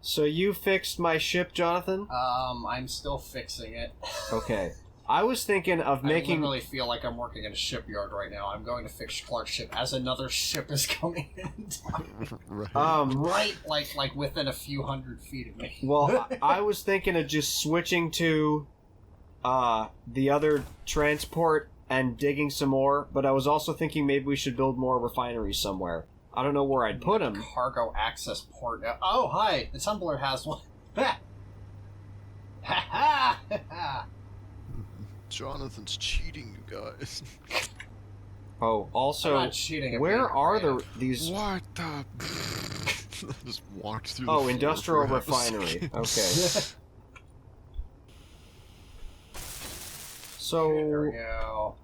So you fixed my ship, Jonathan? I'm still fixing it. Okay. I was thinking of making... I literally feel like I'm working in a shipyard right now. I'm going to fix Clark's ship as another ship is coming in. Right. Right, like within a few hundred feet of me. Well, I was thinking of just switching to the other transport and digging some more, but I was also thinking maybe we should build more refineries somewhere. I don't know where I'd put them. Cargo access port. Oh, hi! The Tumblr has one. Ha! Ha ha! Jonathan's cheating, you guys. Oh, also, I'm not cheating, where are these... What the... I just walked through the Oh, floor industrial for half a refinery. second. Okay. So... There we go.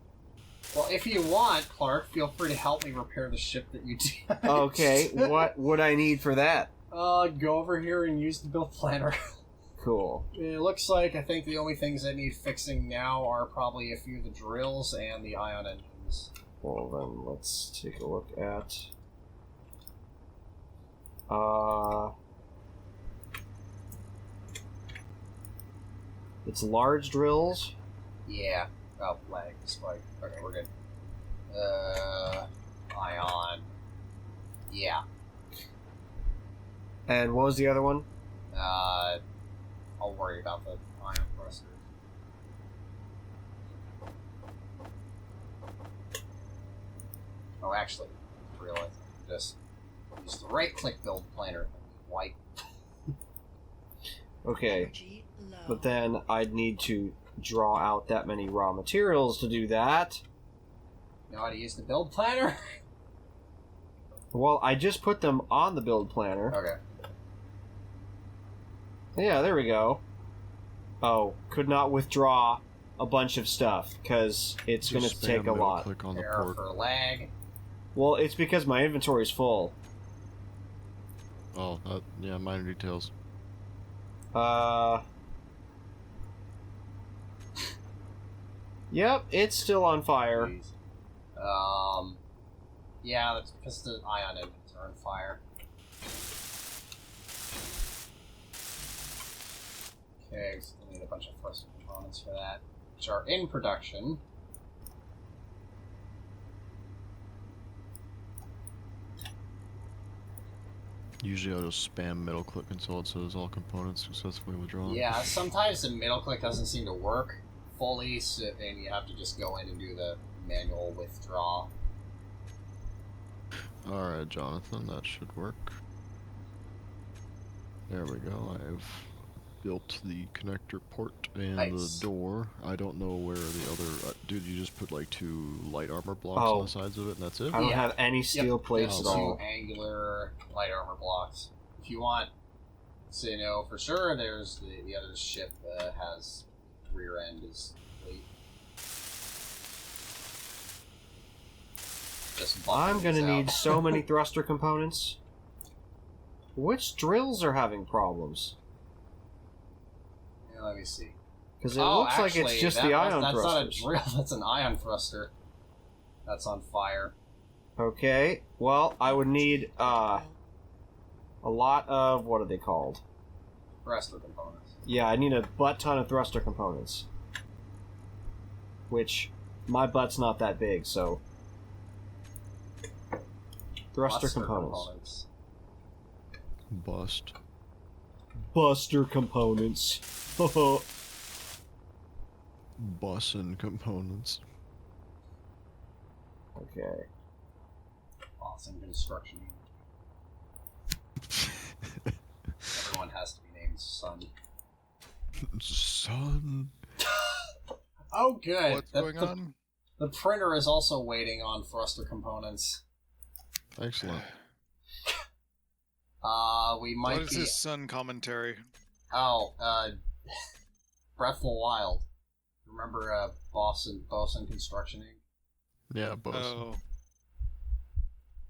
Well, if you want, Clark, feel free to help me repair the ship that you did. Okay, what would I need for that? Go over here and use the build planner. Cool. It looks like I think the only things that need fixing now are probably a few of the drills and the ion engines. Well, then let's take a look at... It's large drills? Yeah. Oh, lag, spike. Okay, we're good. Ion. Yeah. And what was the other one? I'll worry about the ion thrusters. Oh, actually, I realized I just use the right-click build planner and wipe. Okay, but then I'd need to draw out that many raw materials to do that. You know how to use the build planner? Well, I just put them on the build planner. Okay. Yeah, there we go. Oh, could not withdraw a bunch of stuff, because it's going to take a lot. Click on the Error port. for lag. Well, it's because my inventory's full. Oh, yeah, minor details. Yep, it's still on fire. Jeez. Yeah, that's because the ion engines are on fire. Okay, so we need a bunch of thruster components for that, which are in production. Usually I'll just spam middle click until it says all components successfully withdrawn. Yeah, sometimes the middle click doesn't seem to work fully, so, and you have to just go in and do the manual withdraw. Alright, Jonathan, that should work. There we go. I've built the connector port and Nice. the door. I don't know where the other... dude, you just put like 2 light armor blocks Oh. on the sides of it, and that's it? I don't Yeah. have any steel plates There's at two all. angular light armor blocks. If you want to know for sure, there's the other ship that has rear end is complete. Just I'm buttons gonna out. need so many thruster components. Which drills are having problems? Yeah, let me see. Because it looks like it's just the ion that's thrusters. not a drill, that's an ion thruster. That's on fire. Okay, well, I would need a lot of... what are they called? Thruster components. Yeah, I need a butt ton of thruster components. Which, my butt's not that big, so... Thruster components. Bust. Buster components. Bussin' components. Okay. Awesome construction. Everyone has to be named Sun. Son. Oh, good. What's going on? The printer is also waiting on thruster components. Excellent. We might What is be... this Sun commentary? Oh, Breathful Wild. Remember, Boston Construction Inc.? Yeah, both. Oh,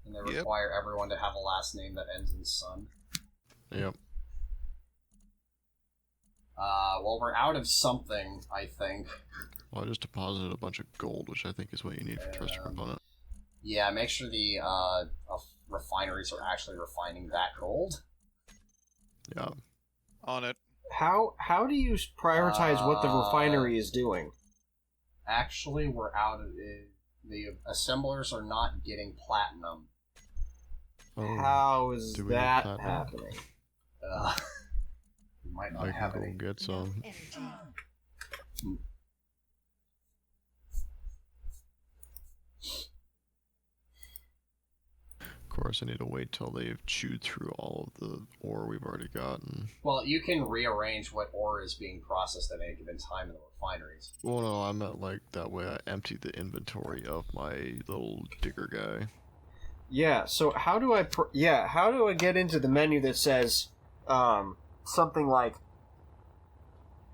And they Yep. require everyone to have a last name that ends in Sun. Yep. Well, we're out of something, I think. Well, I just deposited a bunch of gold, which I think is what you need for thruster component. Yeah, make sure the refineries are actually refining that gold. Yeah. On it. How do you prioritize what the refinery is doing? Actually, we're out of it. The assemblers are not getting platinum. Oh, How is do we that need platinum? happening? We might not I have can any. go get some. Of course, I need to wait till they've chewed through all of the ore we've already gotten. Well, you can rearrange what ore is being processed at any given time in the refineries. Well, no, I meant like that way I emptied the inventory of my little digger guy. Yeah, so how do I get into the menu that says something like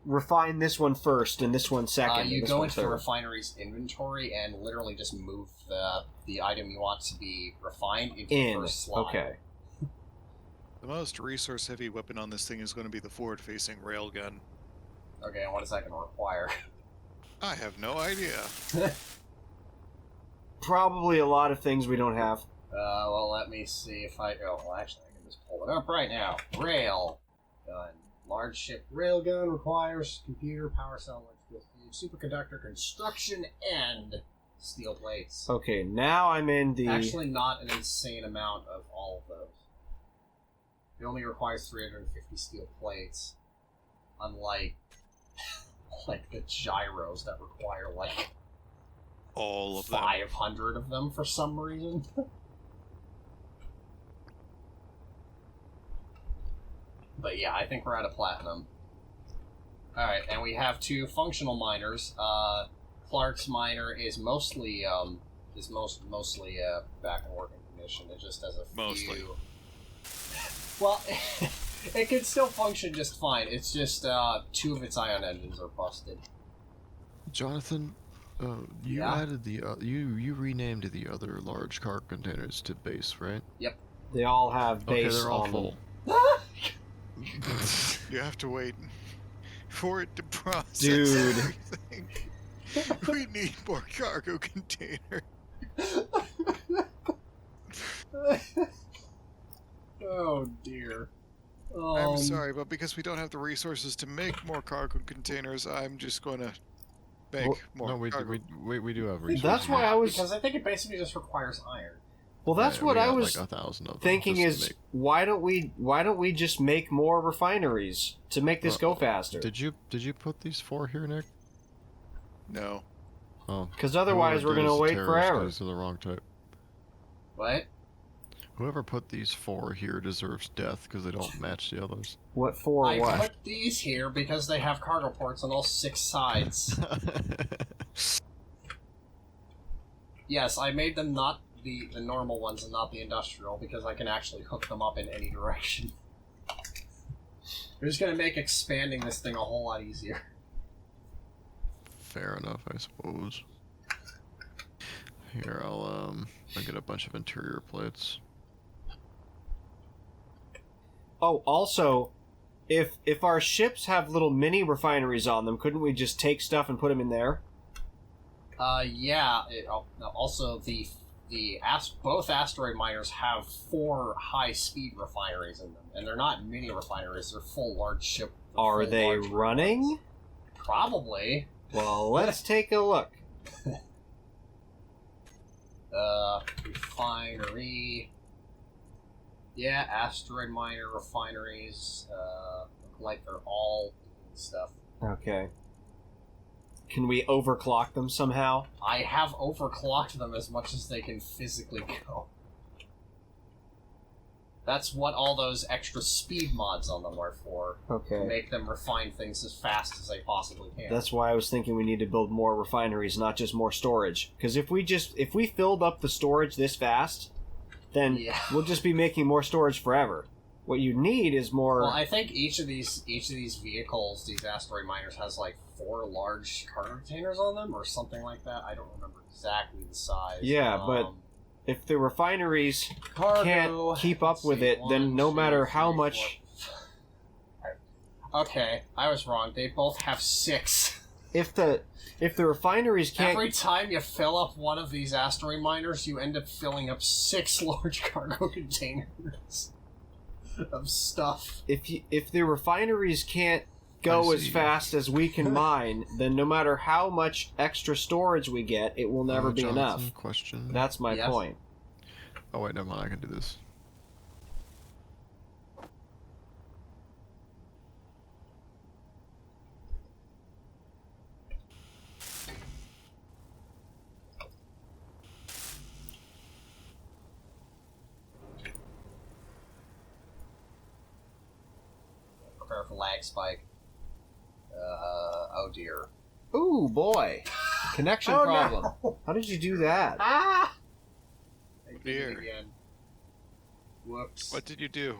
refine this one first and this one second? You and this go one into the third? refinery's inventory and literally just move the item you want to be refined into the first slot. Okay. The most resource-heavy weapon on this thing is going to be the forward-facing railgun. Okay, and what is that going to require? I have no idea. Probably a lot of things we don't have. Well, let me see if I... Oh, well, actually, I can just pull it up right now. Rail gun. Large ship railgun requires computer, power cell, electrical fuse, superconductor, construction, and steel plates. Okay, now I'm in the... Actually, not an insane amount of all of those. It only requires 350 steel plates, unlike like the gyros that require like All of them. 500 of them for some reason. But yeah, I think we're out of platinum. Alright, and we have 2 functional miners. Clark's miner is mostly back in working condition. It just has a few... Mostly. Well, it can still function just fine. It's just 2 of its ion engines are busted. Jonathan, you Yeah? added the you renamed the other large cargo containers to base, right? They all have Okay, base they're all on them. full. You have to wait for it to process Dude. everything. We need more cargo container. Oh dear. I'm sorry, but because we don't have the resources to make more cargo containers, I'm just going to make Well, more No, cargo. we do have resources. That's why I was... Because I think it basically just requires iron. Well, that's what we I got was like 1,000 of them thinking just to is, why don't we just make more refineries to make this go faster? Did you put these 4 here, Nick? No. Oh. Because otherwise Whoever we're did going to is a wait terrorist, forever. These are the wrong type. What? Whoever put these 4 here deserves death because they don't match the others. What for? I What? put these here because they have cargo ports on all 6 sides. Yes, I made them not the normal ones and not the industrial because I can actually hook them up in any direction. We're just gonna make expanding this thing a whole lot easier. Fair enough, I suppose. Here, I'll get a bunch of interior plates. Oh, also, if our ships have little mini refineries on them, couldn't we just take stuff and put them in there? Yeah. Also, both asteroid miners have 4 high-speed refineries in them, and they're not mini refineries; they're full large ship. Are full they large running? ones. Probably. Well, let's take a look. Refinery. Yeah, asteroid miner refineries. Look like they're all doing stuff. Okay. Can we overclock them somehow? I have overclocked them as much as they can physically go. That's what all those extra speed mods on them are for. To Okay. make them refine things as fast as they possibly can. That's why I was thinking we need to build more refineries, not just more storage. Because if we filled up the storage this fast, then Yeah. we'll just be making more storage forever. What you need is more... Well, I think each of these vehicles, these asteroid miners, has like 4 large cargo containers on them, or something like that. I don't remember exactly the size. Yeah, but if the refineries cargo, can't keep up let's with see, it, then 1, no 2, matter 3, how 4. much... Okay, I was wrong. They both have 6. If the refineries can't... Every time you fill up one of these asteroid miners, you end up filling up 6 large cargo containers. of stuff. If the refineries can't go as fast as we can mine, then no matter how much extra storage we get, it will never be Jonathan, enough. Question. That's my Yes. point. Oh wait, never mind. I can do this. Prepare for lag spike. Oh dear. Ooh, boy. Connection Oh, problem. no. How did you do that? Ah! I did Dear. it again. Whoops. What did you do?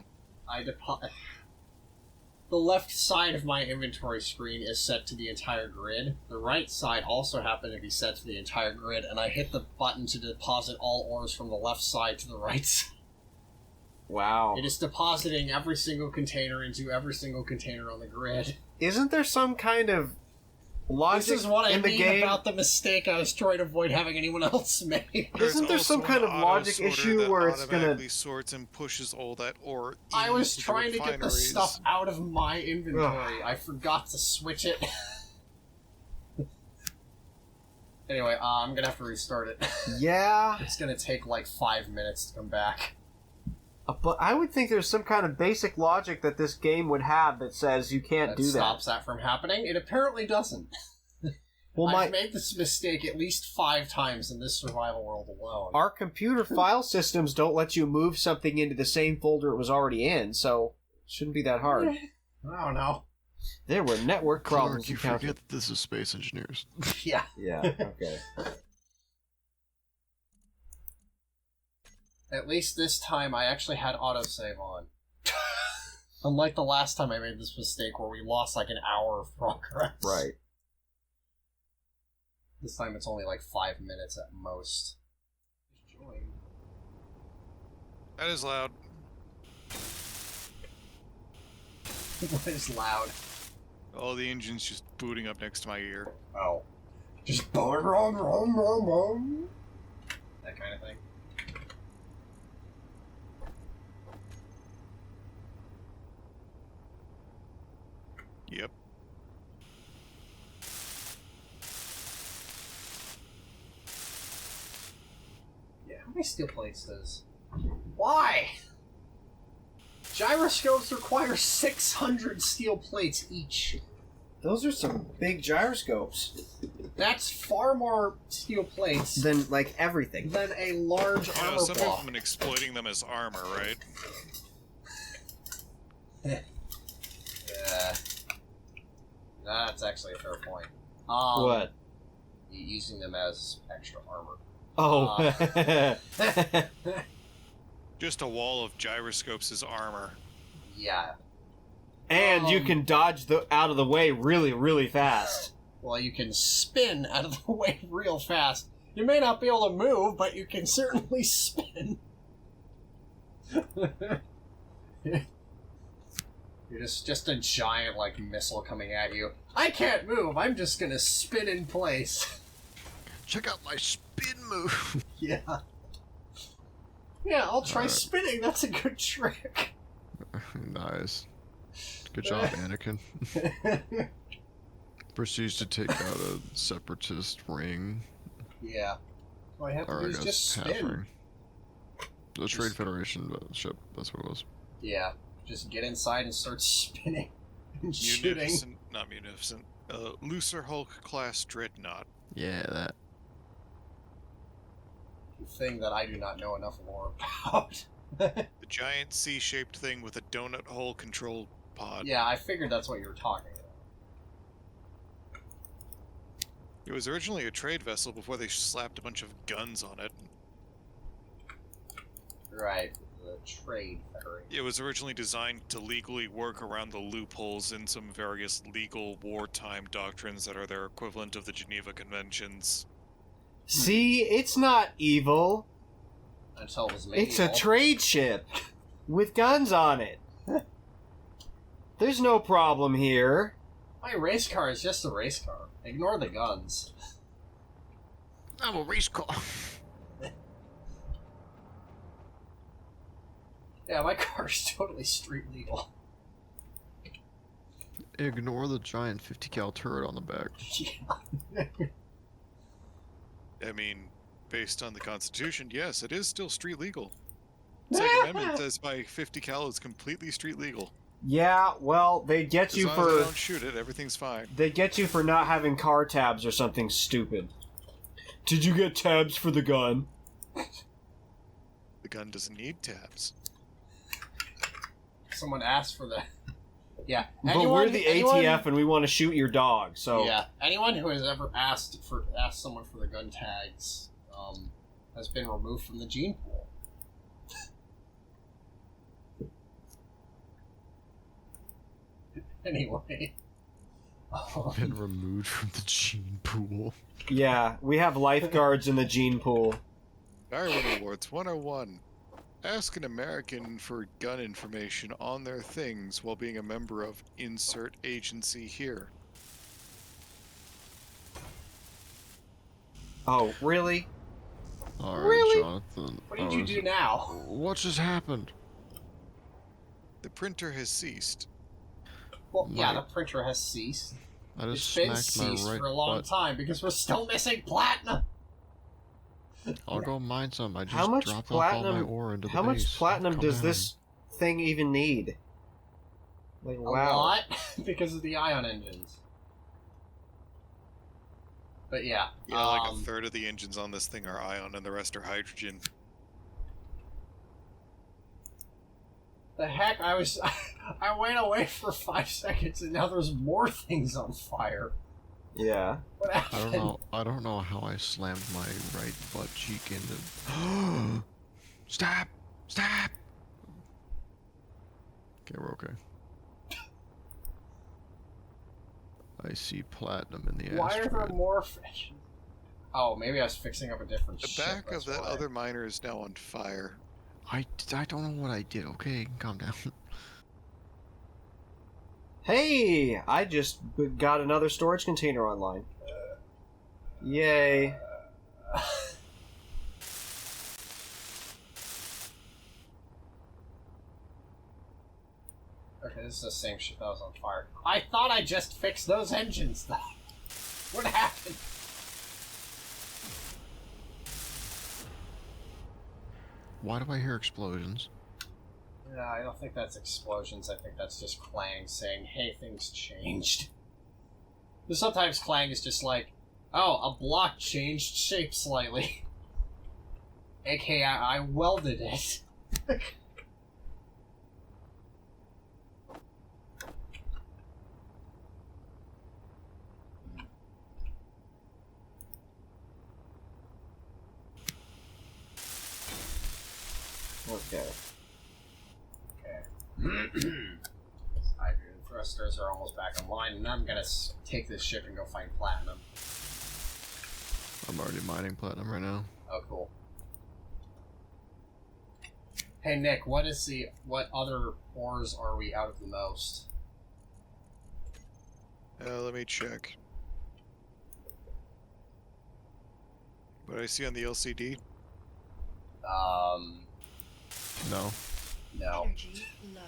The left side of my inventory screen is set to the entire grid. The right side also happened to be set to the entire grid, and I hit the button to deposit all ores from the left side to the right side. Wow. It is depositing every single container into every single container on the grid. Isn't there some kind of logic This is what I in the mean game? about the mistake I was trying to avoid having anyone else make. Isn't there some also kind an of logic auto-sorter issue that where it's gonna- automatically sorts and pushes all that ore. I was into trying to get the refineries. stuff out of my inventory. I forgot to switch it. Anyway, I'm gonna have to restart it. Yeah, It's gonna take like 5 minutes to come back. but I would think there's some kind of basic logic that this game would have that says you can't That do that. stops that from happening. It apparently doesn't. Well, I've made this mistake at least 5 times in this survival world alone. our computer file systems don't let you move something into the same folder it was already in, so it shouldn't be that hard. I don't know. There were network problems Clark, you encountered. forget that this is Space Engineers. Yeah. Yeah, okay. At least this time I actually had autosave on. Unlike the last time I made this mistake where we lost like an hour of progress. Right. This time it's only like 5 minutes at most. Join. That is loud. What is loud? All the engines just booting up next to my ear. Oh. Just boom, boom, boom, boom, boom. That kind of thing. Yep. Yeah, how many steel plates does... Why? Gyroscopes require 600 steel plates each. Those are some big gyroscopes. That's far more steel plates Than, like, everything. than a large You know, armor some people block. have been exploiting them as armor, right? Yeah. That's actually a fair point. What? Using them as extra armor. Oh. Just a wall of gyroscopes as armor. Yeah. And you can dodge out of the way really, really fast. Well, you can spin out of the way real fast. You may not be able to move, but you can certainly spin. You're just a giant, like, missile coming at you. I can't move, I'm just gonna spin in place. Check out my spin move. Yeah. Yeah, I'll try spinning, that's a good trick. Nice. Good job, Anakin. Proceeds to take out a separatist ring. Yeah. All I have to Or do I is guess just half spin. ring. The Trade Federation ship, that's what it was. Yeah. Just get inside and start spinning and shooting. Munificent, not munificent. Looser Hulk class dreadnought. Yeah, that. Thing that I do not know enough lore about. The giant C-shaped thing with a donut hole control pod. Yeah, I figured that's what you were talking about. It was originally a trade vessel before they slapped a bunch of guns on it. Right, the Trade Federation. It was originally designed to legally work around the loopholes in some various legal wartime doctrines that are their equivalent of the Geneva Conventions. See, it's not evil. Until it was made It's a evil. trade ship with guns on it. There's no problem here. My race car is just a race car. Ignore the guns. I'm a race car. Yeah, my car is totally street legal. Ignore the giant 50 cal turret on the back. Yeah. I mean, based on the Constitution, yes, it is still street legal. Second Amendment says my 50 cal is completely street legal. Yeah, well, they get As you long for... as I don't shoot it, everything's fine. They get you for not having car tabs or something stupid. Did you get tabs for the gun? The gun doesn't need tabs. Someone asked for the... Yeah. But we're the ATF and we want to shoot your dog, so... Yeah. Anyone who has ever asked someone for the gun tags has been removed from the gene pool. Anyway. Been removed from the gene pool. Yeah, we have lifeguards in the gene pool. Darwin Awards 101. Ask an American for gun information on their things while being a member of insert agency here. Oh, really? Alright, Really? Jonathan. What did you do now? What just happened? The printer has ceased. Well, yeah, My- the printer has ceased. I just It's been smacked my ceased right for a long butt. time because we're still missing platinum. I'll go mine some. I just How much dropped off all my platinum? ore into the How much base. platinum Calm does down. this thing even need? Like, A wow. lot because of the ion engines. But yeah. Yeah, like a third of the engines on this thing are ion and the rest are hydrogen. The heck? I went away for 5 seconds and now there's more things on fire. Yeah. What I happened? don't know how I slammed my right butt cheek into. Stop! Stop! Okay, we're okay. I see platinum in the Why are there asteroid. more fish? Oh, maybe I was fixing up a different The ship. back That's of that why. other miner is now on fire. I don't know what I did. Okay, calm down. Hey! I just got another storage container online. Yay. Okay, this is the same ship that was on fire. I thought I just fixed those engines, though. What happened? Why do I hear explosions? No, I don't think that's explosions. I think that's just Clang saying, hey, things changed. But sometimes Clang is just like, oh, a block changed shape slightly. AKA, I welded it. Okay. Hydrogen thrusters are almost back online, and I'm gonna take this ship and go find platinum. I'm already mining platinum right now. Oh, cool. Hey Nick, what other ores are we out of the most? Let me check. What I see on the LCD? No. No. Energy low.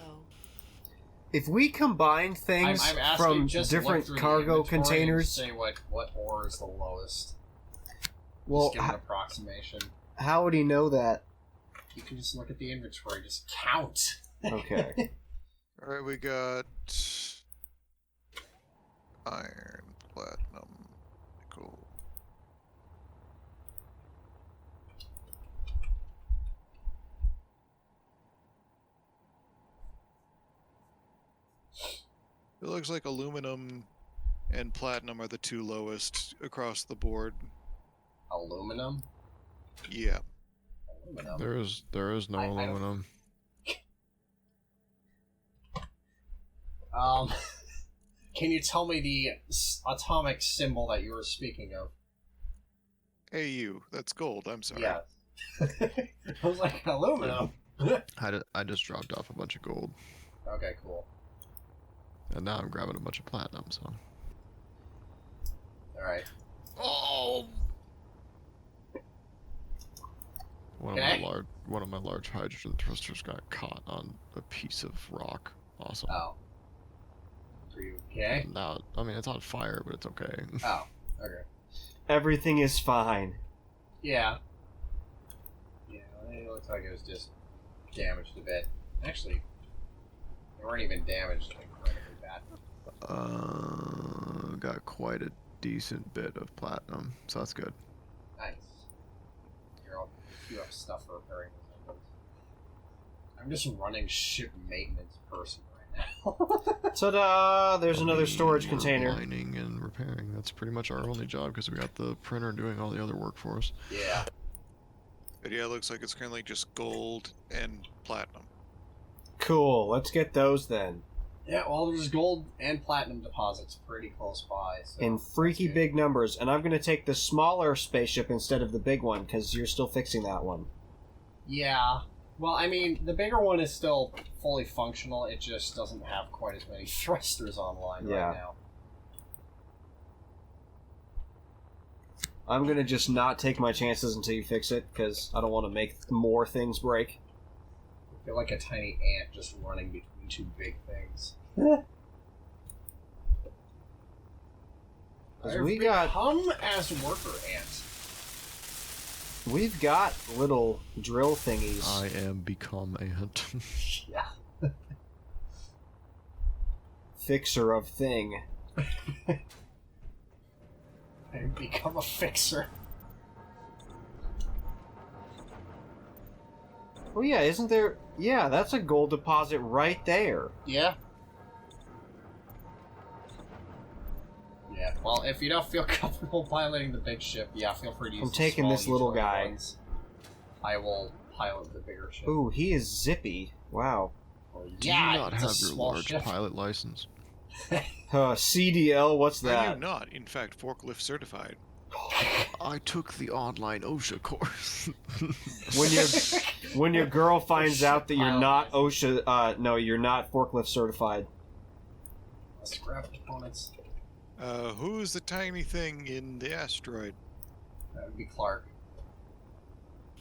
If we combine things I'm asking from just different look through the cargo inventory and containers, say what ore is the lowest. well, Just give an approximation. how would he know that? You can just look at the inventory, just count. Okay. Alright, we got iron, platinum, nickel. It looks like aluminum and platinum are the two lowest across the board. Aluminum? Yeah. Aluminum. There is no I don't- aluminum. Can you tell me the atomic symbol that you were speaking of? AU, that's gold, I'm sorry. Yeah. I was like, aluminum? I just dropped off a bunch of gold, Okay, cool. and now I'm grabbing a bunch of platinum. So. Alright. Oh. Okay. One of my large hydrogen thrusters got caught on a piece of rock. Awesome. Oh. Are you okay? Now, I mean, it's on fire, but it's okay. Oh, okay. Everything is fine. Yeah. Yeah, it looks like it was just damaged a bit. Actually, they weren't even damaged incredibly bad. Got quite a decent bit of platinum, so that's good. Nice. You have stuff for repairing those engines. I'm just running ship maintenance person right now. Ta-da! There's another storage We're container. Mining and repairing. That's pretty much our only job because we got the printer doing all the other work for us. Yeah. But yeah, it looks like it's currently just gold and platinum. Cool. Let's get those then. Yeah, well, there's gold and platinum deposits pretty close by. So In freaky that's good. big numbers. And I'm going to take the smaller spaceship instead of the big one, because you're still fixing that one. Yeah. Well, I mean, the bigger one is still fully functional. It just doesn't have quite as many thrusters online Yeah. right now. I'm going to just not take my chances until you fix it, because I don't want to make more things break. I feel like a tiny ant just running between two big things. I've We've become as worker ant. got little drill thingies. I am become a hunt. Yeah. Fixer of thing. I've become a fixer. Oh yeah, isn't there... Yeah, that's a gold deposit right there. Yeah. Yeah, well, if you don't feel comfortable piloting the big ship, yeah, feel free to use I'm the taking small this little utility guy. ones. I will pilot the bigger ship. Ooh, he is zippy. Wow. Or, Do yeah, you not it's a have your small large ship. pilot license? CDL, what's Are that? you not, in fact, forklift certified? I took the online OSHA course. When your girl finds out that you're Pilot not license. OSHA, no, you're not forklift certified. Scrap components. Who's the tiny thing in the asteroid? That would be Clark.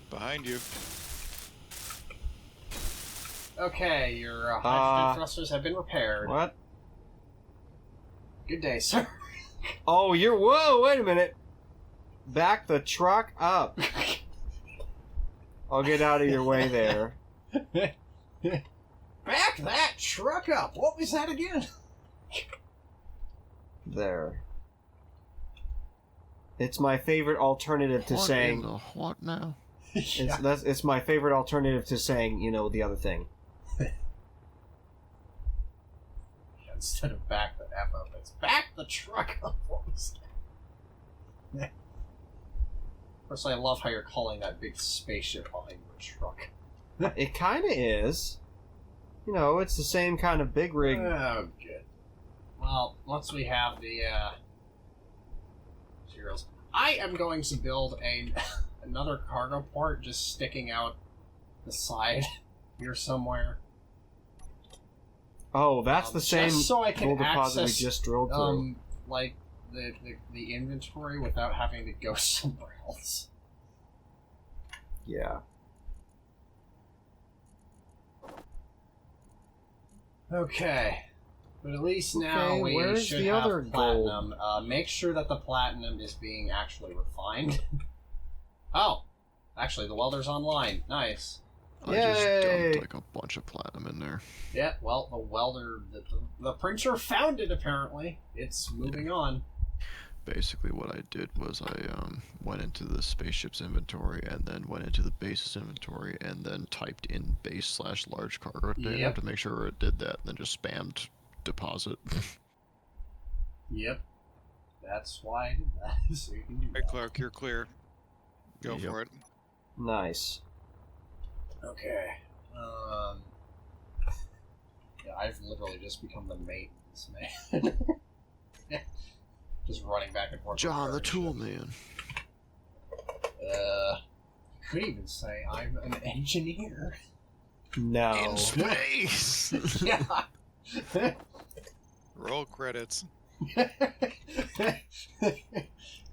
Behind you. Okay, your hydrogen thrusters have been repaired. What? Good day, sir. Oh, whoa, wait a minute. Back the truck up. I'll get out of your way there. Back that truck up. What was that again? There. It's my favorite alternative to What saying... in the what now? It's my favorite alternative to saying, the other thing. Instead of back the F up, it's back the truck up. What was that? Personally, I love how you're calling that big spaceship behind your truck. It kind of is. It's the same kind of big rig. Oh, good. Well, once we have the materials, I am going to build another cargo port just sticking out the side here somewhere. Oh, that's the same just so I can gold deposit we access, just drilled through. like the inventory without having to go somewhere else. Yeah. Okay. But at least now Okay, we where's should the have other platinum. Make sure that the platinum is being actually refined. Oh! Actually, the welder's online. Nice. I just Yay! dumped like a bunch of platinum in there. Yeah, well, the welder... The printer found it, apparently. It's moving on. Basically what I did was I went into the spaceship's inventory and then went into the base's inventory and then typed in base/large cargo container Yep. to make sure it did that and then just spammed deposit. Yep. That's why I did that. So you can do Hey, that. Clark, you're clear. Go Yep. for it. Nice. Okay. Yeah, I've literally just become the mate of this man. Just running back and forth. John the repairing Tool ships. Man. You could even say I'm an engineer. No. In space! Yeah. Roll credits.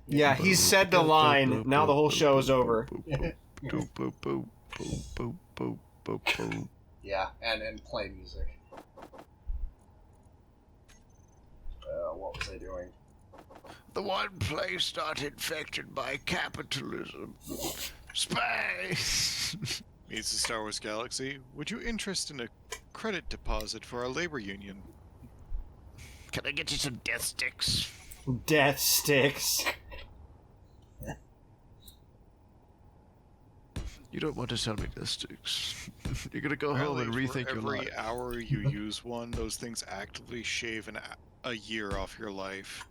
Yeah, he said the line. Now the whole show is over. Boop boop boop boop boop boop boop boop. Yeah, and play music. What was I doing? The one place not infected by capitalism. Space! Meets the Star Wars Galaxy. Would you interest in a credit deposit for our labor union? Can I get you some death sticks? Death sticks. You don't want to sell me death sticks. You're gonna go home and Apparently, rethink your for life. every hour you use one, those things actively shave a year off your life.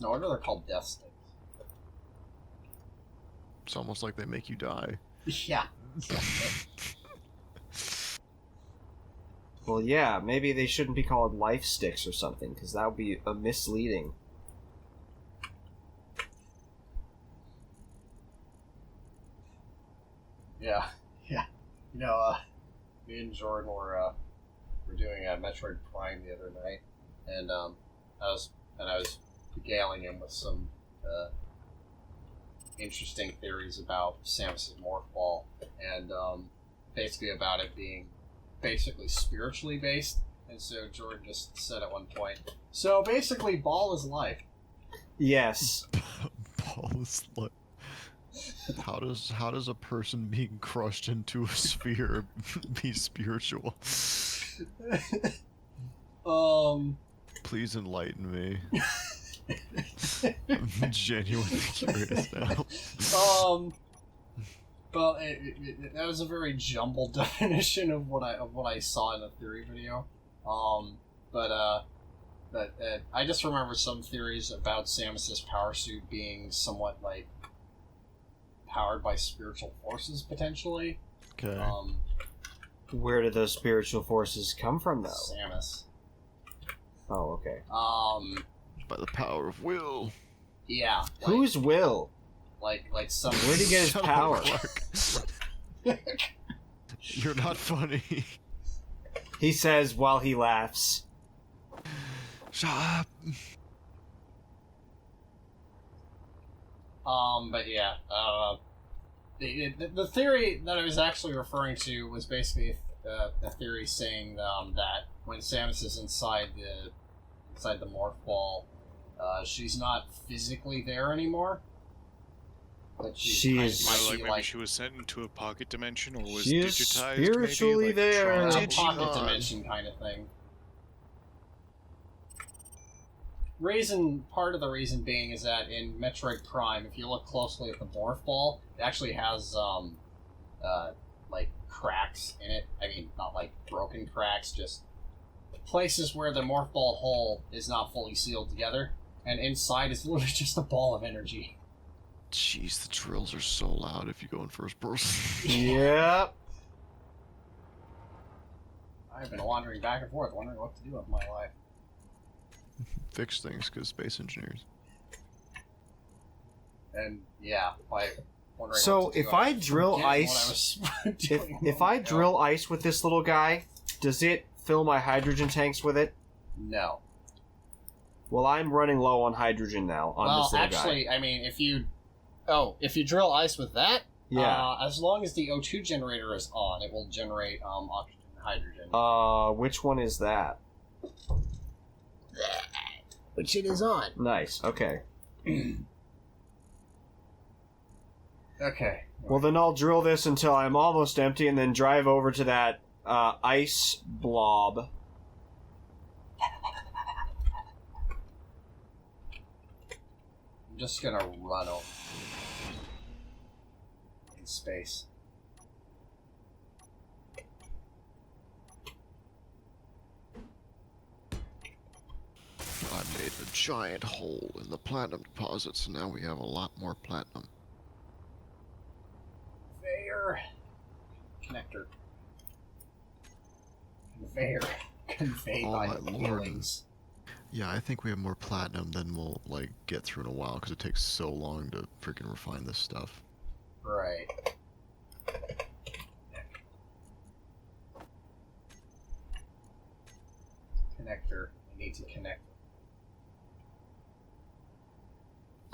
No wonder they're called death sticks. It's almost like they make you die. Yeah. Well, yeah, maybe they shouldn't be called life sticks or something, because that would be misleading. Yeah. You know, me and Jordan were doing Metroid Prime the other night, and I was regaling him with some interesting theories about Samus's morph ball, and basically about it being basically spiritually based. And so Jordan just said at one point, so basically ball is life. Yes. Ball is like. How does a person being crushed into a sphere be spiritual? Please enlighten me. I'm genuinely curious now. Well, that was a very jumbled definition of what I saw in the theory video. But I just remember some theories about Samus's power suit being somewhat like powered by spiritual forces potentially. Okay. Where did those spiritual forces come from, though? Samus. Oh, okay. By the power of will. Yeah. Like, Whose will? like some? Where'd he get his Shut power? up, Clark. You're not funny. He says while he laughs. Shut up. But yeah, the theory that I was actually referring to was basically the theory saying that when Samus is inside the morph ball, she's not physically there anymore. But She is- might be Maybe she was sent into a pocket dimension, or was She is digitized. spiritually maybe, like there. a Tron. pocket dimension kind of thing. Part of the reason being is that in Metroid Prime, if you look closely at the morph ball, it actually has like cracks in it. I mean, not like broken cracks, just places where the morph ball hole is not fully sealed together, and inside is literally just a ball of energy. Jeez, the drills are so loud if you go in first person. Yep. I've been wandering back and forth, wondering what to do with my life. Fix things, because space engineers. And yeah, by wondering. So what to do, if I was drill forgetting ice- what I was doing If a I moment ago. drill ice with this little guy, does it fill my hydrogen tanks with it? No. Well, I'm running low on hydrogen now on this little guy. I mean, if you drill ice with that, Yeah. as long as the O2 generator is on, it will generate oxygen and hydrogen. Which one is that? Which it is on. Nice. Okay. Okay. Well, then I'll drill this until I'm almost empty, and then drive over to that ice blob. I'm just gonna run over in space. I made a giant hole in the platinum deposit, so now we have a lot more platinum. Conveyor. Connector. Conveyor. Conveyed Oh by my the lord. feelings. Yeah, I think we have more platinum than we'll, like, get through in a while, because it takes so long to freaking refine this stuff. Right. Connector. I need to connect.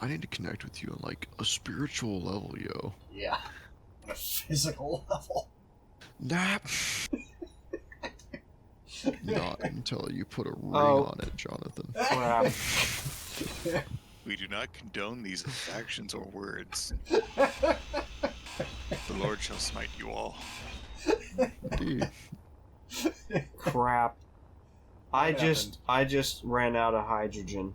I need to connect with you on like a spiritual level, yo. Yeah. On a physical level. Nah. Not until you put a ring Oh. on it, Jonathan. Crap. We do not condone these actions or words. The Lord shall smite you all. Indeed. Crap. I What just ran out of hydrogen.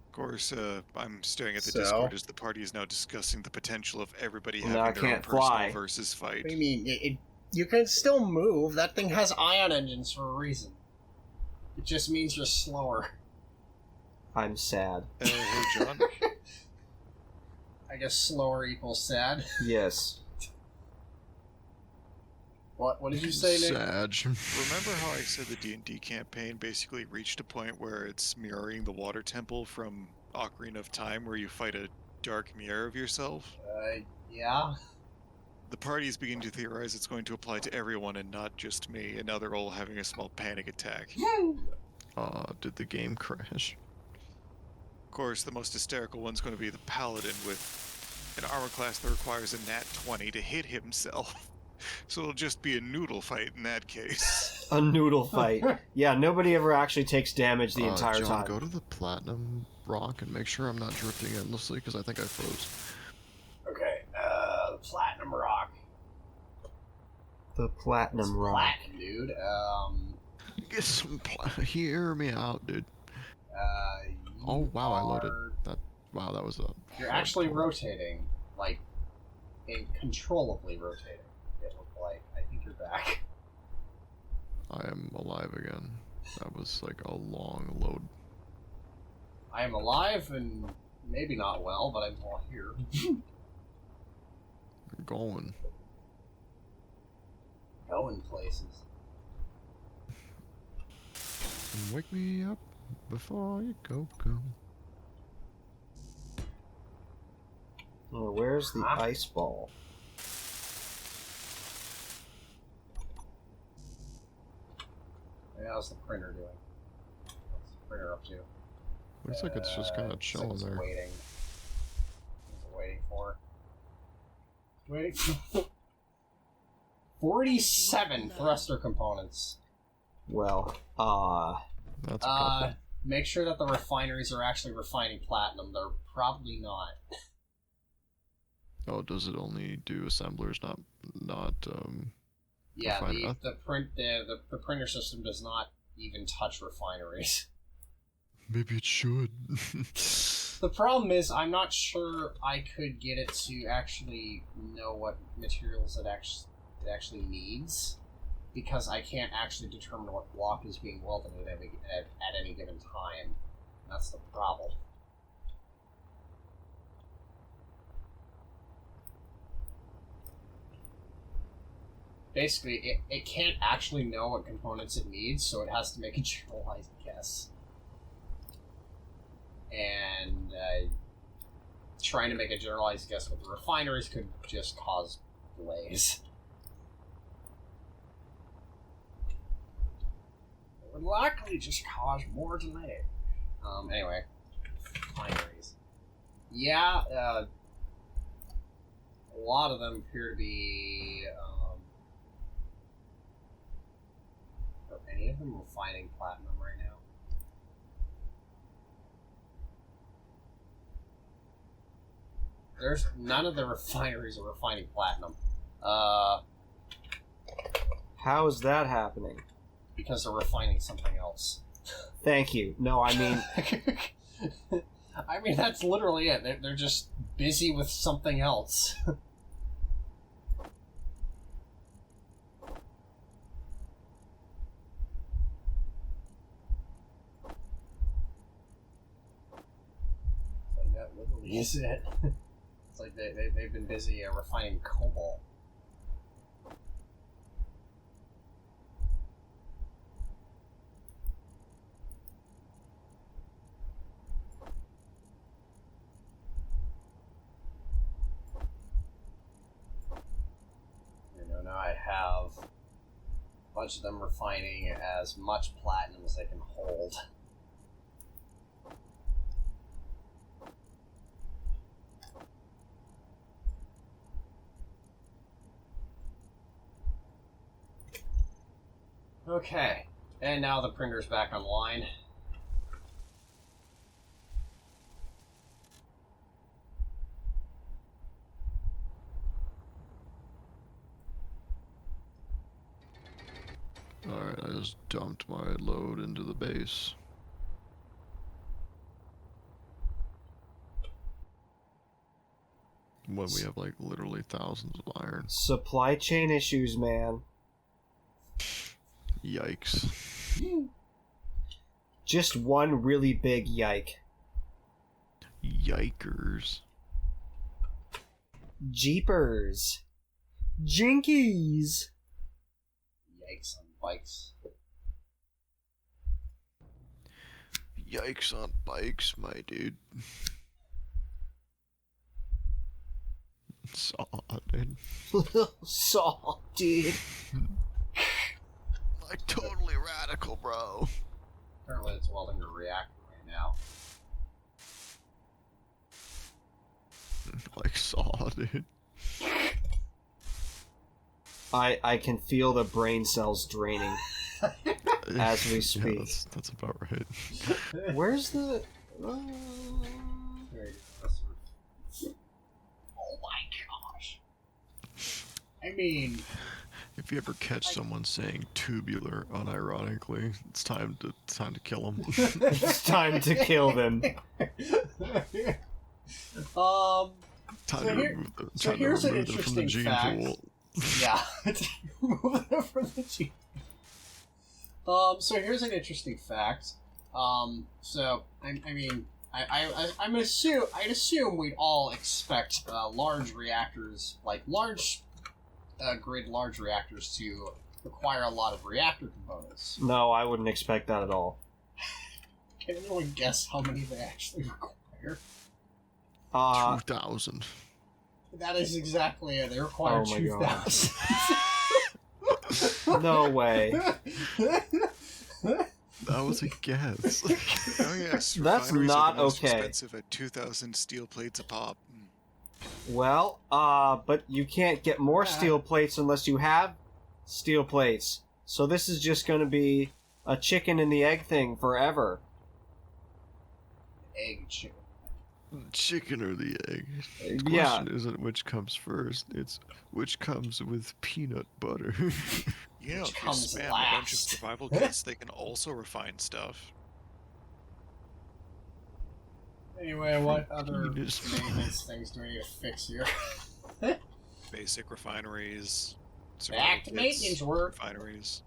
Of course, I'm staring at the So? Discord as the party is now discussing the potential of everybody Well, now I having their own can't personal fly. versus fight. What do you mean? You can still move. That thing has ion engines for a reason. It just means you're slower. I'm sad. Hey, John. I guess slower equals sad. Yes. What did you say, Nick? Sag. Remember how I said the D&D campaign basically reached a point where it's mirroring the water temple from Ocarina of Time, where you fight a dark mirror of yourself? Yeah. The party is beginning to theorize it's going to apply to everyone and not just me, and now they're all having a small panic attack. Did the game crash? Of course, the most hysterical one's going to be the paladin with an armor class that requires a nat 20 to hit himself. So it'll just be a noodle fight in that case. A noodle fight. Yeah, nobody ever actually takes damage the entire John, time. go to the platinum rock and make sure I'm not drifting endlessly, because I think I froze. Okay, the platinum rock. The platinum rock. Platinum, dude. Get some hear me out, dude. Oh wow, I loaded that. Wow, that was a. You're actually hardcore. rotating, like, uncontrollably rotating. It looked like. I think you're back. I am alive again. That was like a long load. I am alive and maybe not well, but I'm all here. You're going. Going places. Wake me up before you go. Oh, where's the Huh? ice ball? Yeah, how's the printer doing? What's the printer up to? Looks like it's just kind of Looks like chilling it's there. Waiting. What's it waiting for? Waiting for 47 thruster components. Well, That's a couple. Make sure that the refineries are actually refining platinum. They're probably not. Oh, does it only do assemblers, not Yeah, refine- the printer system does not even touch refineries. Maybe it should. The problem is, I'm not sure I could get it to actually know what materials it actually needs, because I can't actually determine what block is being welded at any given time. That's the problem. Basically, it can't actually know what components it needs, so it has to make a generalized guess. And trying to make a generalized guess with the refineries could just cause delays. It would likely just cause more delay. Anyway, refineries. Yeah, a lot of them appear to be. Are any of them refining platinum right now? There's none of the refineries are refining platinum. how is that happening? Because they're refining something else. Thank you. No, I mean, I mean, that's literally it. They're just busy with something else. Like, that literally is it. It's like they've been busy refining cobalt. Now I have a bunch of them refining as much platinum as they can hold. Okay, and now the printer's back online. Alright, I just dumped my load into the base. When we have, like, literally thousands of iron. Supply chain issues, man. Yikes. Just one really big yike. Yikers. Jeepers. Jinkies. Yikes on bikes. Yikes on bikes, my dude. Solid. Saw, dude. Like, totally radical, bro. Apparently it's welding the reactor right now. Like, saw, dude. I can feel the brain cells draining as we speak. Yeah, that's about right. Where's the... There you go. Oh my gosh. I mean... If you ever catch someone saying tubular unironically, it's time to kill them. It's time to kill them. So here's an interesting fact. Pool. Yeah. Remove them from the gene. So here's an interesting fact. So I mean, I'd assume we'd all expect large reactors, like large reactors, to require a lot of reactor components. No, I wouldn't expect that at all. Can anyone guess how many they actually require? 2,000. That is exactly it. They require Oh my 2,000. No way. That was a guess. Oh yes, That's refineries not are the most okay. expensive at 2,000 steel plates a pop. Well, but you can't get more steel plates unless you have steel plates. So this is just going to be a chicken and the egg thing forever. Egg chicken. Chicken or the egg? The Yeah. question isn't which comes first, it's which comes with peanut butter. Yeah, Which if you comes spam a bunch of last. survival kits, they can also refine stuff. Anyway, what other Penis. maintenance things do we need to fix here? Basic refineries, Back to survival maintenance kits, work. refineries.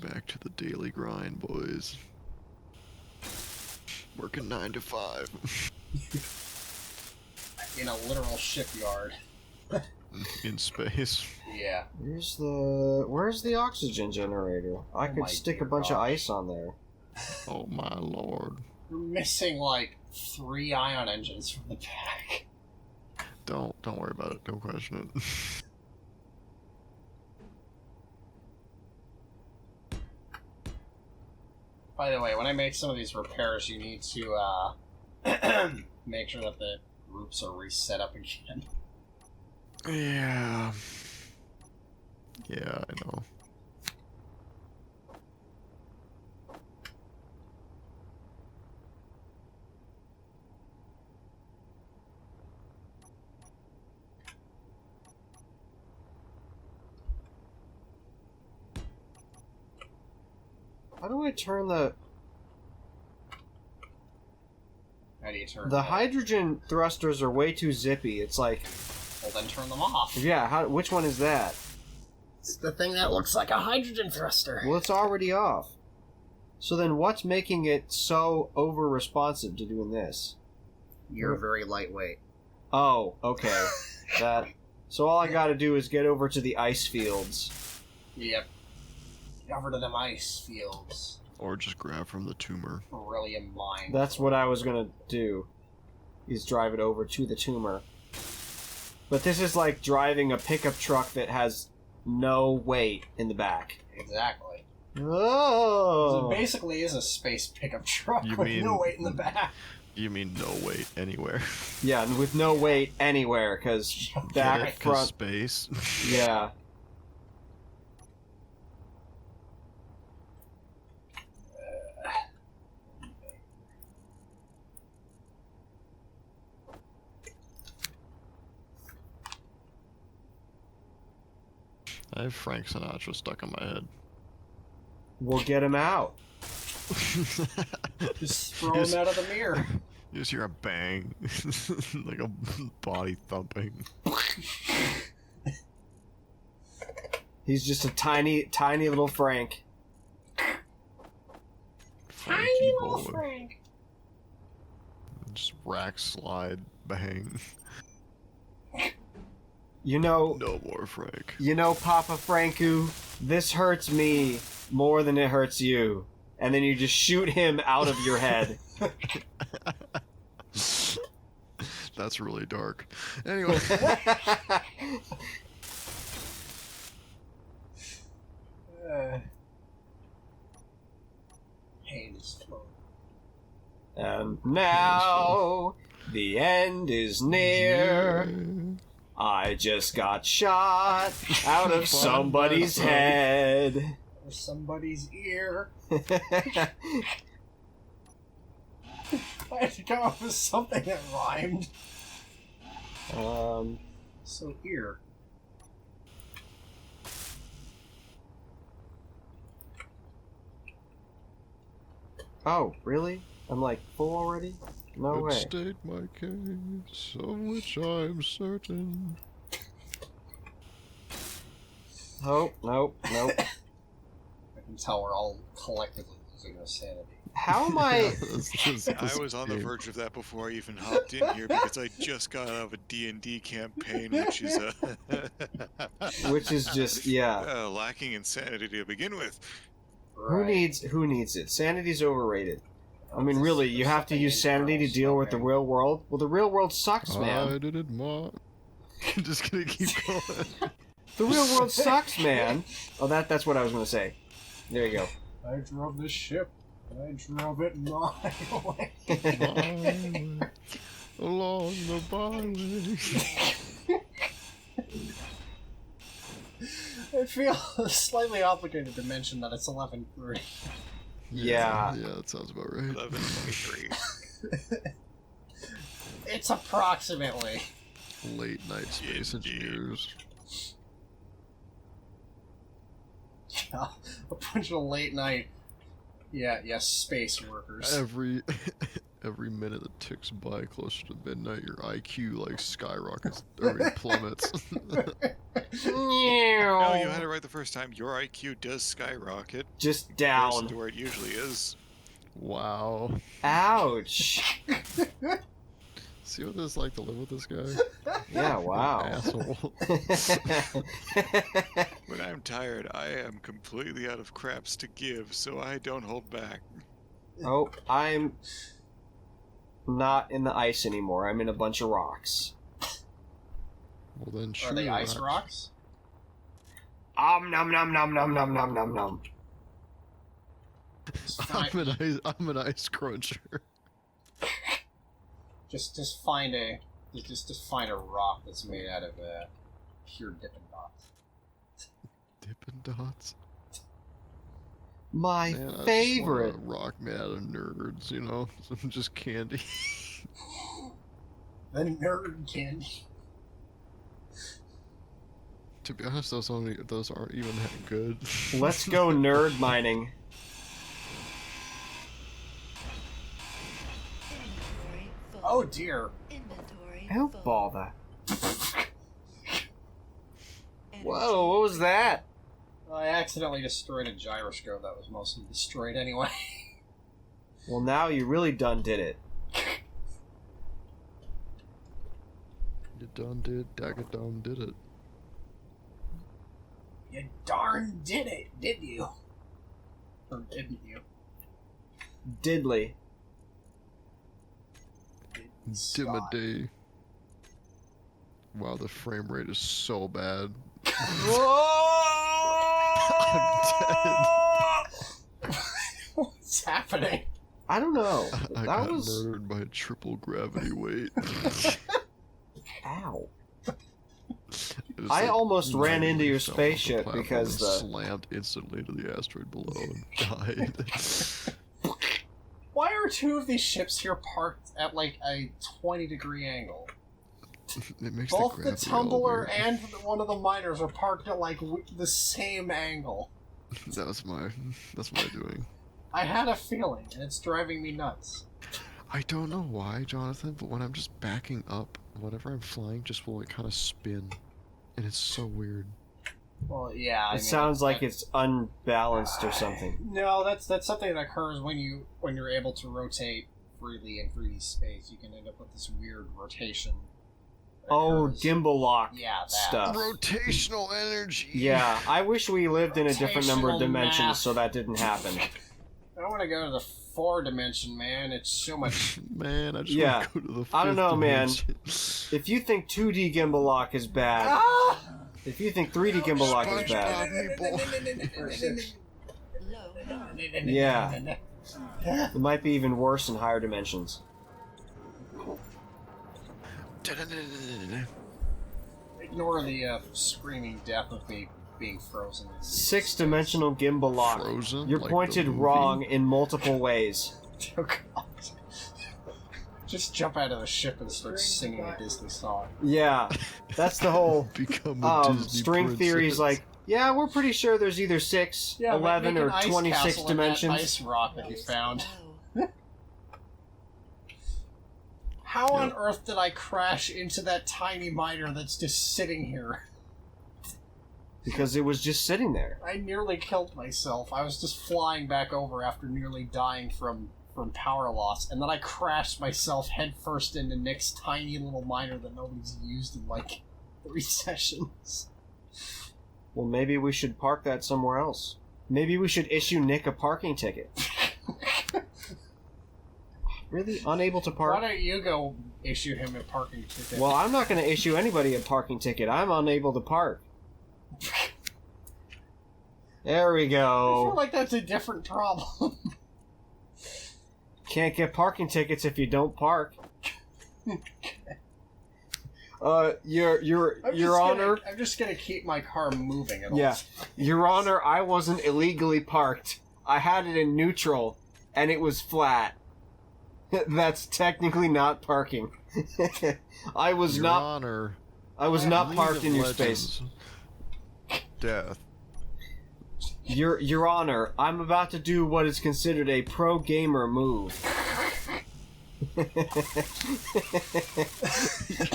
Back to the daily grind, boys. Working 9 to 5. In a literal shipyard. In space. Yeah. Where's the oxygen generator? I Oh could my stick a dear bunch of gosh. ice on there. Oh my lord. We're missing like 3 ion engines from the pack. Don't worry about it. Don't question it. By the way, when I make some of these repairs, you need to make sure that the groups are reset up again. Yeah. Yeah, I know. How do I turn the How do you turn the them hydrogen thrusters are way too zippy. It's like, off? Well, then turn them off. yeah, which one is that? It's the thing that looks like a hydrogen thruster. Well, it's already off. So then what's making it so over responsive to doing this? You're very lightweight. Oh, okay. That. So all I gotta do is get over to the ice fields. Yep. Get over to them ice fields. Or just grab from the tumor. Beryllium mine. That's what I was gonna do. Is drive it over to the tumor. But this is like driving a pickup truck that has no weight in the back. Exactly. Oh! So it basically is a space pickup truck You with mean- no weight in the back. You mean no weight anywhere? Yeah, and with no weight anywhere, because back, Cause front, space. yeah. I have Frank Sinatra stuck in my head. We'll get him out. Just throw him out of the mirror. You just hear a bang, like a body thumping. He's just a tiny little Frank. Tiny little Frank. Just rack, slide, bang. You know, No more Frank. you know, Papa Franku, this hurts me more than it hurts you. And then you just shoot him out of your head. That's really dark. Anyway. Pain is flowing. And now the end is near. I just got shot out of somebody's head. Or somebody's ear. I had to come up with something that rhymed. So ear. Oh, really? I'm like full already? No way. State my case, of which I'm certain. Nope. I can tell we're all collectively losing our sanity. How am I... I was on the verge of that before I even hopped in here because I just got out of a D&D campaign, which is Which is just, yeah. lacking in sanity to begin with. Who needs it? Sanity's overrated. I mean, really, you have to use sanity to deal with the real world? Well, the real world sucks, I man. did it, I'm just gonna keep going. The real world sucks, man. Oh, that's what I was gonna say. There you go. I drove this ship, and I drove it my way. Byway, along the byway. I feel slightly obligated to mention that it's 11:03. Yeah. Yeah, that sounds about right. 11:23. It's approximately. Late night space Indeed. engineers. Yeah, a bunch of late night. Yeah, space workers. Every minute that ticks by closer to midnight, your IQ like skyrockets or it plummets. No, you had it right the first time. Your IQ does skyrocket. Just Versus down. to where it usually is. Wow. Ouch. See what it's like to live with this guy? Yeah, wow. Asshole. When I'm tired, I am completely out of craps to give, so I don't hold back. Oh, I'm not in the ice anymore. I'm in a bunch of rocks. Well then, Are they ice rocks? Nom nom nom nom nom nom nom nom nom. I'm an ice cruncher. Just find a rock that's made out of pure Dippin' Dots. Dippin' Dots. My Man, I favorite. just want a rock made out of nerds, you know? Just candy. The nerd candy. To be honest, those aren't even that good. Let's go nerd mining. Oh dear. How bother? Whoa, what was that? I accidentally destroyed a gyroscope that was mostly destroyed anyway. Well, now you really done did it. You done did, Dagadum did it. You darn did it, did you? Or didn't you? Diddly. Dimmaday. Wow, the frame rate is so bad. What's happening? I don't know. I That got was... murdered by triple gravity weight. Ow. It's I like almost ran literally into your fell off the spaceship platform because and the... slammed instantly to the asteroid below and died. Why are two of these ships here parked at like a 20-degree angle? It makes Both the the gravity tumbler all weird. and one of the miners are parked at like the same angle. That's my doing. I had a feeling, and it's driving me nuts. I don't know why, Jonathan, but when I'm just backing up, whenever I'm flying, just will like kind of spin, and it's so weird. Well, yeah. It sounds like it's unbalanced or something. No, that's something that occurs when you're able to rotate freely in 3D space. You can end up with this weird rotation. that Oh, occurs. gimbal lock Yeah, that. stuff. Rotational energy. Yeah, I wish we lived in a different number of Rotational dimensions math. so that didn't happen. I want to go to the 4 dimension, man. It's so much. Man, I just Yeah. want to go to the fifth I don't know, man. dimension. If you think 2D gimbal lock is bad, Ah! if you think 3D gimbal lock is bad, Yeah. it might be even worse in higher dimensions. Ignore the screaming death of me being frozen. 6-dimensional gimbal lock. Frozen? You're Like pointed the movie? wrong in multiple ways. Oh, God. Just jump out of the ship and start singing a Disney song. Yeah, that's the whole Become a Disney string princess. theory's like, yeah, we're pretty sure there's either 6, Yeah, 11, make an or ice 26 castle in that dimensions. ice rock that you found. How on earth did I crash into that tiny miner that's just sitting here? Because it was just sitting there. I nearly killed myself. I was just flying back over after nearly dying from power loss, and then I crashed myself headfirst into Nick's tiny little miner that nobody's used in like 3 sessions. Well, maybe we should park that somewhere else. Maybe we should issue Nick a parking ticket. Really? Unable to Why park? don't you go issue him a parking ticket? Well, I'm not going to issue anybody a parking ticket. I'm unable to park. There we I feel go. like that's a different problem. Can't get parking tickets if you don't park. Your Honor. I'm just gonna keep my car moving at all Yeah. times. Your Honor, I wasn't illegally parked. I had it in neutral, and it was flat. That's technically not parking. I was Your not. Honor, I was not League parked of in your Legends. space. Death. Your Honor, I'm about to do what is considered a pro gamer move.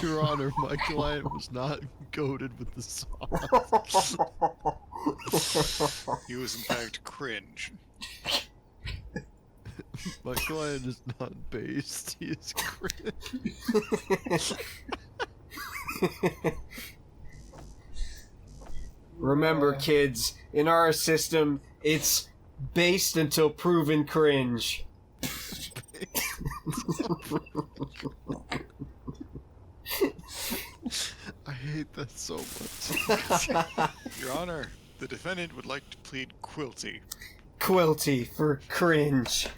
Your Honor, my client was not goaded with the sauce. He was in fact cringe. My client is not based. He is cringe. Remember, kids, in our system, it's based until proven cringe. I hate that so much. Your Honor, the defendant would like to plead guilty. Quilty for cringe.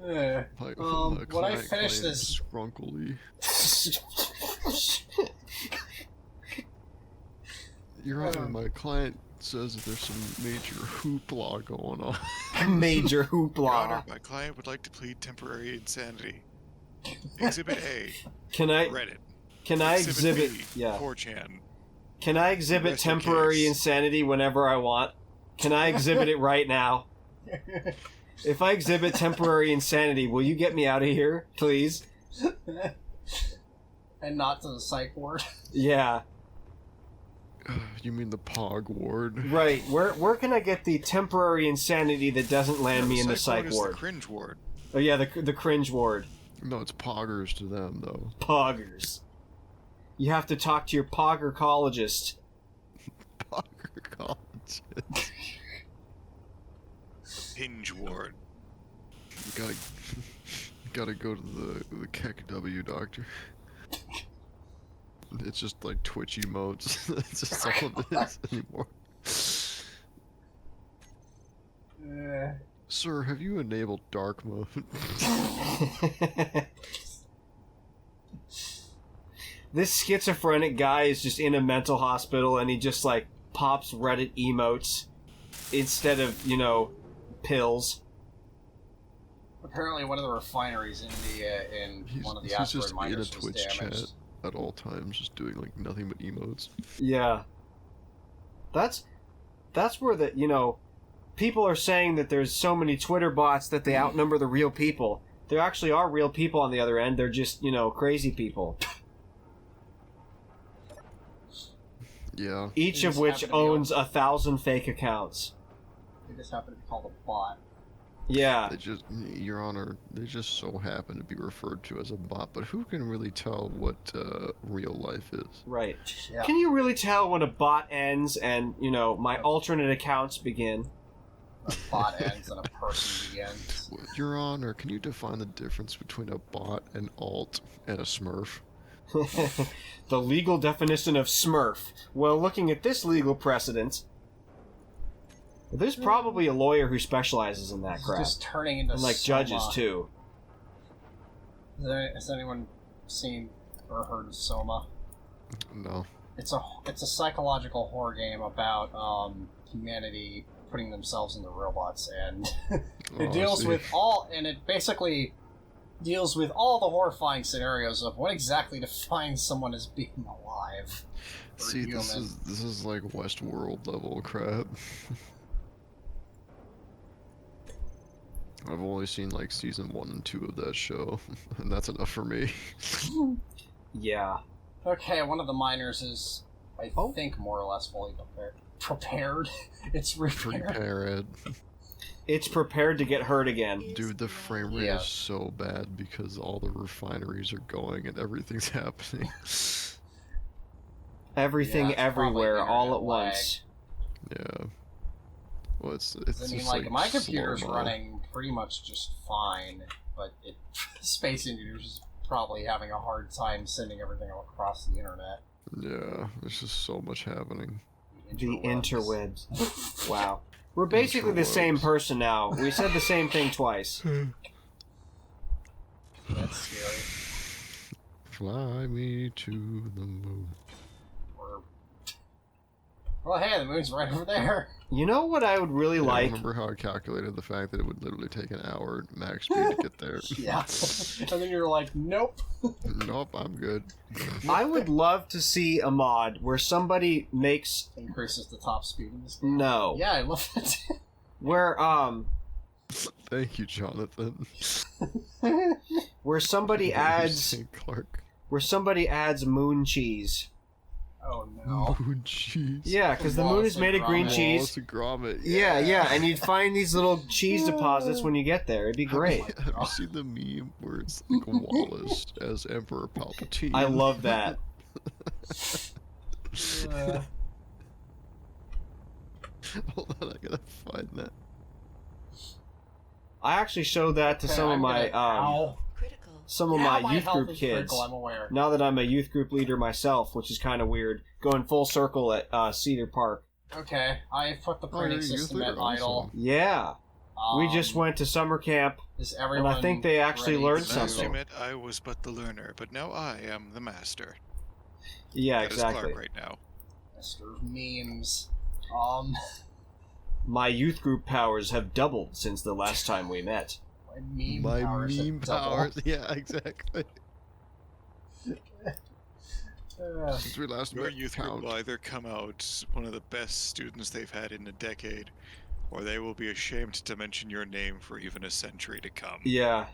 Yeah. My When I client finish claims this- Scrunkly. Your Honor, my client says that there's some major hoopla going on. Major Your Honor, hoopla. my client would like to plead temporary insanity. Exhibit A, Can I Reddit. exhibit? B, Yeah. 4chan. Can I exhibit Rest your temporary case. insanity whenever I want? Can I exhibit it right now? If I exhibit temporary insanity, will you get me out of here, please? And not to the psych ward. Yeah. You mean the Pog Ward? Right. Where can I get the temporary insanity that doesn't land me in the psych is ward? the cringe ward. Oh yeah, the cringe ward. No, it's Poggers to them, though. Poggers. You have to talk to your poggercologist. Pogger College. Hinge ward. You gotta go to the KEKW doctor. It's just like Twitch emotes. That's just all it is anymore. Sir, have you enabled dark mode? This schizophrenic guy is just in a mental hospital and he just like pops Reddit emotes instead of, pills. Apparently, one of the refineries in the in one of the He's asteroid just in a miners was Twitch damaged. chat at all times, just doing like nothing but emotes. Yeah. That's where people are saying that there's so many Twitter bots that they outnumber the real people. There actually are real people on the other end. They're just, crazy people. Yeah. Each They of just which happen to be owns 1,000 fake accounts. They just happen to be called a bot. Yeah. They just, Your Honor, they just so happen to be referred to as a bot, but who can really tell what real life is? Right. Yeah. Can you really tell when a bot ends and, my alternate accounts begin? A bot ends and a person begins. Your Honor, can you define the difference between a bot, an alt, and a smurf? The legal definition of smurf. Well, looking at this legal precedent, there's probably a lawyer who specializes in that It's crap. just turning into And, like, Soma. judges, too. Has anyone seen or heard of Soma? No. It's a psychological horror game about humanity putting themselves into robots, and it deals with it basically deals with all the horrifying scenarios of what exactly defines someone as being alive. Or See, human. this is like Westworld level crap. I've only seen like season 1 and 2 of that show, and that's enough for me. Yeah. Okay, one of the miners is, I think, more or less fully prepared. It's repaired. Prepared. It's prepared to get hurt again. Dude, the frame rate Yeah. is so bad because all the refineries are going and everything's happening. Everything Yeah, it's everywhere, probably all at internet lag. once. Yeah. Well, it's I mean, just like, my slow computer's mo. running pretty much just fine, but Space Engineers is probably having a hard time sending everything across the internet. Yeah, there's just so much happening. The interwebs. Wow. We're basically the same Interwebs. person now. We said the same thing twice. That's scary. Fly me to the moon. Or... Well, hey, the moon's right over there. You know what I would really Yeah, like? remember how I calculated the fact that it would literally take an hour max speed to get there? Yeah. And then you're like, nope. Nope, I'm good. I would love to see a mod where somebody makes Increases the top speed in this game. no, Yeah, I love it. where Thank you, Jonathan. where somebody adds St. Clark. moon cheese. Oh no. Moon cheese. Yeah, because the moon is made of green Wallace cheese. Wallace and Gromit. Yeah, and you'd find these little cheese deposits when you get there. It'd be great. Have you seen the meme where it's like Wallace as Emperor Palpatine? I love that. Hold on, I gotta find that. I actually showed that to some of my youth group kids. Critical, I'm aware. Now that I'm a youth group leader myself, which is kind of weird, going full circle at Cedar Park. Okay, I've put the printing you're a youth system leader, at idle. awesome. Yeah, we just went to summer camp. Is and everyone I think they actually ready learned to- Last something. you met, I was but the learner, but now I am the master. Yeah, That is exactly. Clark right now. Mr. Memes. My youth group powers have doubled since the last time we met. My powers have meme doubled. powers. Yeah, exactly. Uh, Since we last Your met, youth group count. will either come out one of the best students they've had in a decade, or they will be ashamed to mention your name for even a century to come. Yeah.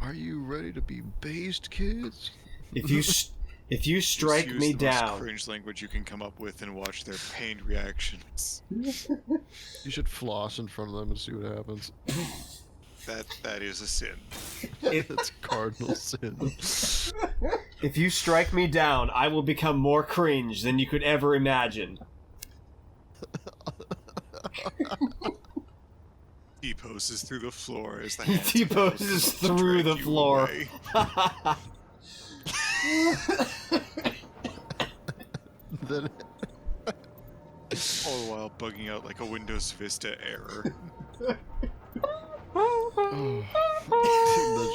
Are you ready to be based, kids? If you Just strike use me the most down, cringe language you can come up with and watch their pained reactions. You should floss in front of them and see what happens. That is a sin. It's cardinal sin. if you strike me down, I will become more cringe than you could ever imagine. He poses through the floor as the He hands T-poses to through drag the you floor. away. Then All the while bugging out like a Windows Vista error. that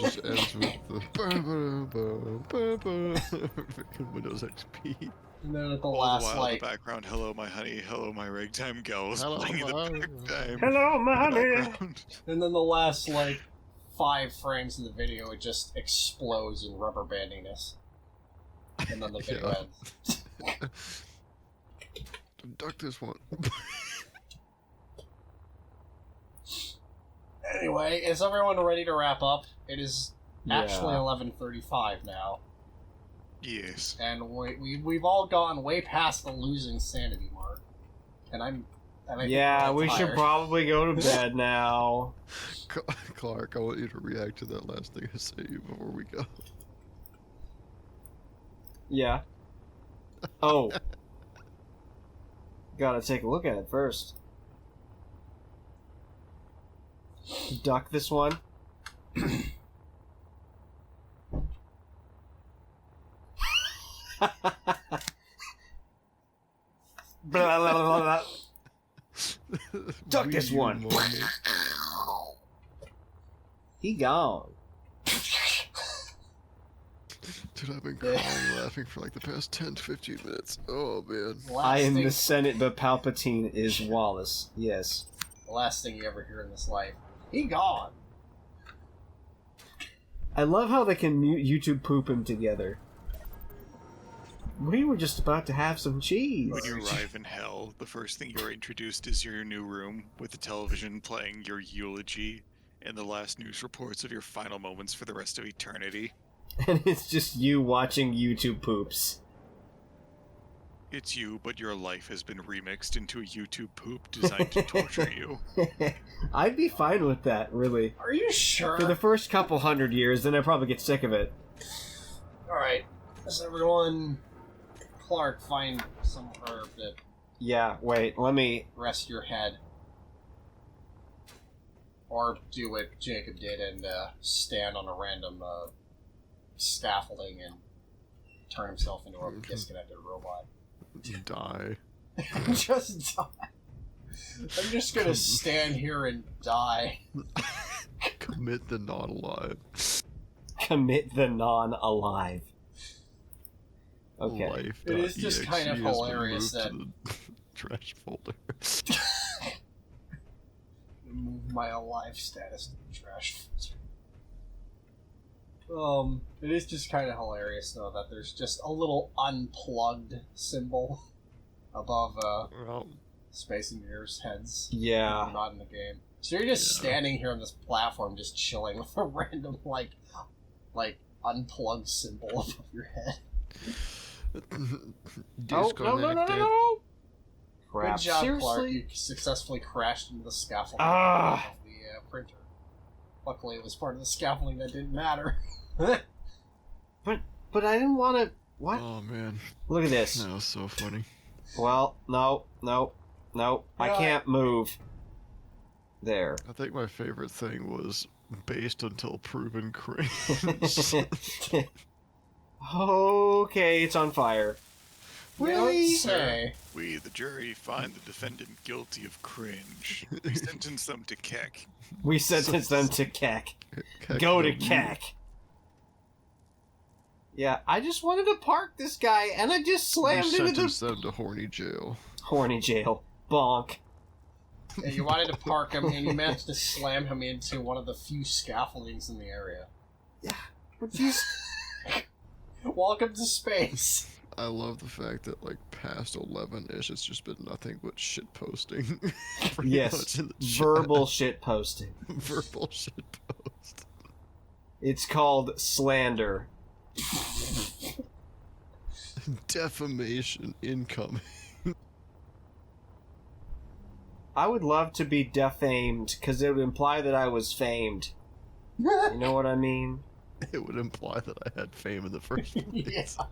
just ends with the freaking Windows XP. And then at the All last, the while in like, the background, hello my honey, hello my ragtime gals Hello, playing in the my- background. Hello, my honey. background. and then the last, like, 5 frames of the video, it just explodes in rubber bandiness. And then the video Yeah. ends. Duck this one. Anyway, is everyone ready to wrap up? It is actually Yeah. 11:35 now. Yes. And we've all gone way past the losing sanity mark. And I think Yeah, we're all we should tired. probably go to bed now. Clark, I want you to react to that last thing I say to you before we go. Yeah. Oh. Gotta take a look at it first. Duck this one. Blah, blah, blah, blah. Duck this Weird one. moment. He gone. Dude, I've been crying laughing for like the past 10 to 15 minutes. Oh, man. I am thing, the Senate, but Palpatine is Wallace. Yes. last thing you ever hear in this life. He gone. I love how they can YouTube poop him together. We were just about to have some cheese. When you arrive in hell, the first thing you're introduced is your new room with the television playing your eulogy and the last news reports of your final moments for the rest of eternity. And it's just you watching YouTube poops. It's you, but your life has been remixed into a YouTube poop designed to torture you. I'd be fine with that, really. Are you sure? For the first couple 100 years, then I'd probably get sick of it. Alright. Does everyone... Clark, find some herb that Yeah, wait, let me... rest your head. Or do what Jacob did and stand on a random scaffolding and turn himself into a disconnected robot. Die. Just die. I'm just gonna stand here and die. Commit the not alive. Commit the non-alive. Okay. Life. It is just kind of has been hilarious moved that- to the trash folder. Move my alive status to the trash filter. It is just kind of hilarious though that there's just a little unplugged symbol above Well, Space Invaders' heads. Yeah. Not in the game. So you're just Yeah. standing here on this platform, just chilling with a random like unplugged symbol above your head. Oh, no. Crap. Good job, Clark. Seriously? You successfully crashed into the scaffolding Ah. of the printer. Luckily, it was part of the scaffolding that didn't matter. But I didn't want to... What? Oh man, Look at this. that was so funny. Well, no. I Yeah. can't move. There. I think my favorite thing was based until proven cringe. Okay, it's on fire. You don't say. We, the jury, find the defendant guilty of cringe. We sentence them to keck. We sentence them to CAC. Go to CAC. Yeah, I just wanted to park this guy, and I just We slammed into sentenced the them to horny jail. horny jail. Bonk. And you wanted to park him, and you managed to slam him into one of the few scaffoldings in the area. But you... Welcome to space. I love the fact that like past 11-ish, it's just been nothing but shit posting. Pretty Yes, much in the chat. verbal shit posting. Verbal shit post. It's called slander. Defamation incoming. I would love to be defamed, because it would imply that I was famed. You know what I mean? It would imply that I had fame in the first place. Yeah.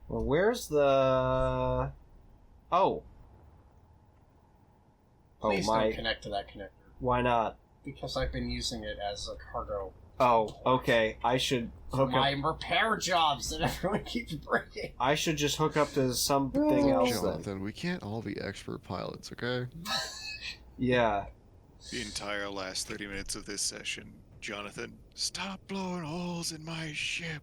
Well, where's the... Oh. Please my... don't connect to that connector. Why not? Because I've been using it as a cargo. Oh, okay. I should For hook my up... repair jobs that everyone keeps breaking. I should just hook up to something Oh, else then. Jonathan, we can't all be expert pilots, okay? Yeah. The entire last 30 minutes of this session, Jonathan, stop blowing holes in my ship.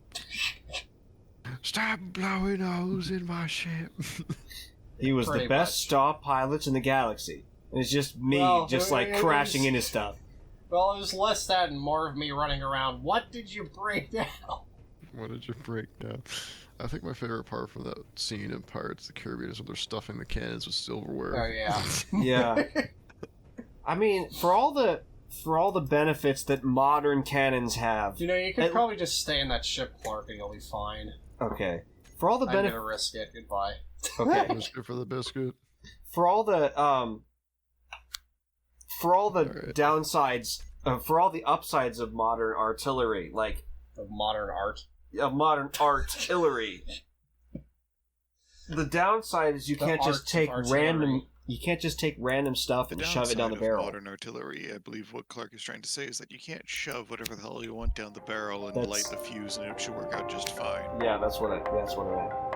Stop blowing holes in my ship. He was the Pretty best much. star pilots in the galaxy. And it's just me, Well, just it- like it crashing was- into stuff. Well, it was less that and more of me running around. What did you break down? What did you break down? I think my favorite part from that scene in Pirates of the Caribbean is when they're stuffing the cannons with silverware. Oh yeah. Yeah. I mean, for all the benefits that modern cannons have. You know, you could It- probably just stay in that ship, Clark, and you'll be fine. Okay. For all the I'm benefits. gonna risk it. Goodbye. Okay. Biscuit for the biscuit. For all the Alright. downsides, for all the upsides of modern artillery, like Of modern art. of modern artillery. The downside is you The can't just arts of take artillery. random. You can't just take random stuff The and shove it down the downside of barrel. modern artillery, I believe what Clark is trying to say is that you can't shove whatever the hell you want down the barrel and That's- light the fuse and it should work out just fine. Yeah, that's what I meant.